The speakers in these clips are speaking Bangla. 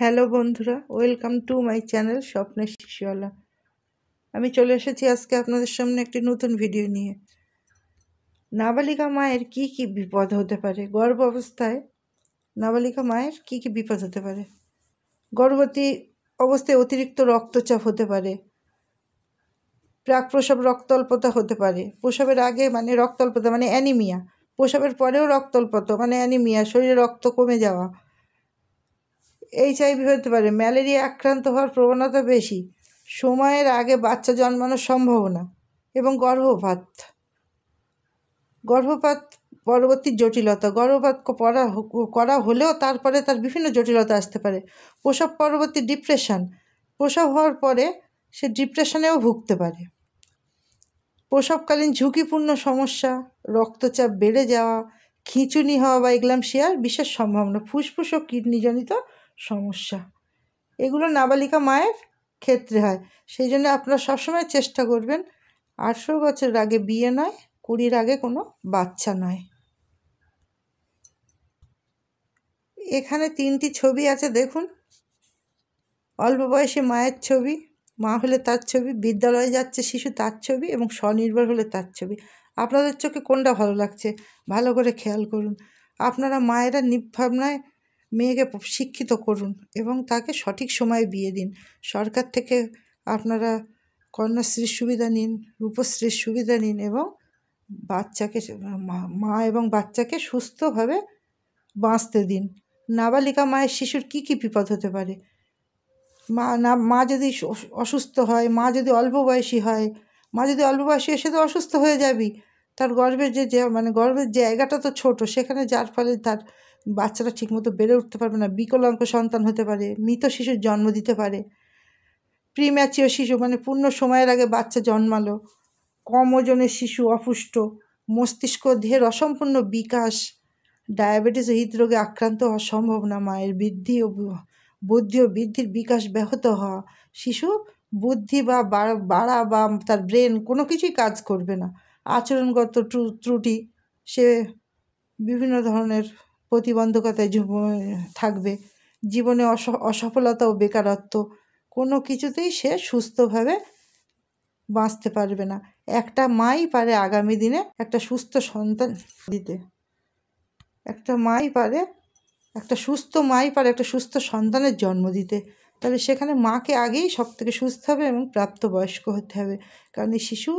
হ্যালো বন্ধুরা, ওয়েলকাম টু মাই চ্যানেল স্বপ্নের শিশুওয়ালা। আমি চলে এসেছি আজকে আপনাদের সামনে একটি নতুন ভিডিও নিয়ে। নাবালিকা মায়ের কি কি বিপদ হতে পারে, গর্ভ অবস্থায় নাবালিকা মায়ের কি কি বিপদ হতে পারে। গর্ভবতী অবস্থায় অতিরিক্ত রক্তচাপ হতে পারে, প্রাক প্রসব রক্তল্পতা হতে পারে, প্রসবের আগে মানে রক্তল্পতা মানে অ্যানিমিয়া, প্রসবের পরেও রক্তল্পতা মানে অ্যানিমিয়া, শরীরে রক্ত কমে যাওয়া, HIV হতে পারে, ম্যালেরিয়া আক্রান্ত হওয়ার প্রবণতা বেশি, সময়ের আগে বাচ্চা জন্মানোর সম্ভাবনা এবং গর্ভপাত পরবর্তী জটিলতা। গর্ভপাত করা হলেও তারপরে তার বিভিন্ন জটিলতা আসতে পারে। প্রসব পরবর্তী ডিপ্রেশন, প্রসব হওয়ার পরে সে ডিপ্রেশনেও ভুগতে পারে। প্রসবকালীন ঝুঁকিপূর্ণ সমস্যা, রক্তচাপ বেড়ে যাওয়া, খিঁচুনি হওয়া বা এক্লাম্পসিয়ার বিশেষ সম্ভাবনা, ফুসফুস ও কিডনিজনিত সমস্যা, এগুলো নাবালিকা মায়ের ক্ষেত্রে হয়। সেই জন্য আপনারা সবসময় চেষ্টা করবেন 18 বছরের আগে বিয়ে নয়, 20-র আগে কোনো বাচ্চা নয়। এখানে 3টি ছবি আছে দেখুন। অল্প বয়সী মায়ের ছবি, মা হলে তার ছবি, বিদ্যালয়ে যাচ্ছে শিশু তার ছবি এবং স্বনির্ভর হলে তার ছবি। আপনাদের চোখে কোনটা ভালো লাগছে ভালো করে খেয়াল করুন। আপনারা মায়েরা নির্ভাবনায় মেয়েকে শিক্ষিত করুন এবং তাকে সঠিক সময়ে বিয়ে দিন। সরকার থেকে আপনারা কন্যাশ্রীর সুবিধা নিন, রূপশ্রীর সুবিধা নিন এবং বাচ্চাকে মা এবং বাচ্চাকে সুস্থভাবে বাঁচতে দিন। নাবালিকা মায়ের শিশুর কি কি বিপদ হতে পারে। মা যদি অসুস্থ হয়, মা যদি অল্প বয়সী হয়, সে তো অসুস্থ হয়ে যাবি। তার গর্ভের গর্ভের জায়গাটা তো ছোট, সেখানে যার ফলে তার বাচ্চাটা ঠিকমতো বেড়ে উঠতে পারবে না, বিকলাঙ্গ সন্তান হতে পারে, মৃত শিশুর জন্ম দিতে পারে। প্রিম্যাচিওর শিশু পূর্ণ সময়ের আগে বাচ্চা জন্মালো, কম ওজনের শিশু, অপুষ্ট, মস্তিষ্ক দেহের অসম্পূর্ণ বিকাশ, ডায়াবেটিস ও হৃদরোগে আক্রান্ত হওয়ার সম্ভাবনা, মায়ের বুদ্ধি ও বৃদ্ধির বিকাশ ব্যাহত হওয়া, শিশু বুদ্ধি বা বাড়া বা তার ব্রেন কোনো কিছুই কাজ করবে না, আচরণগত ত্রুটি, সে বিভিন্ন ধরনের প্রতিবন্ধকতায় থাকবে, জীবনে অসফলতা ও বেকারত্ব, কোনো কিছুতেই সে সুস্থভাবে বাঁচতে পারবে না। একটা মাই পারে আগামী দিনে একটা সুস্থ সন্তান দিতে, একটা সুস্থ মাই পারে একটা সুস্থ সন্তানের জন্ম দিতে। তাহলে সেখানে মাকে আগেই সব থেকে সুস্থ হবে এবং প্রাপ্তবয়স্ক হতে হবে, কারণ এই শিশু,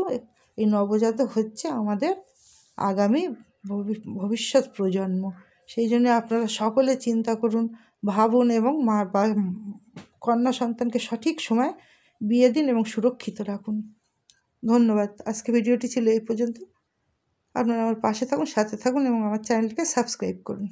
এই নবজাতক হচ্ছে আমাদের আগামী ভবিষ্যৎ প্রজন্ম। সেই জন্য আপনারা সকলে চিন্তা করুন, ভাবুন এবং কন্যা সন্তানকে সঠিক সময় বিয়ে দিন এবং সুরক্ষিত রাখুন। ধন্যবাদ। আজকে ভিডিওটি ছিল এই পর্যন্ত। আপনারা আমার পাশে থাকুন, সাথে থাকুন এবং আমার চ্যানেলকে সাবস্ক্রাইব করুন।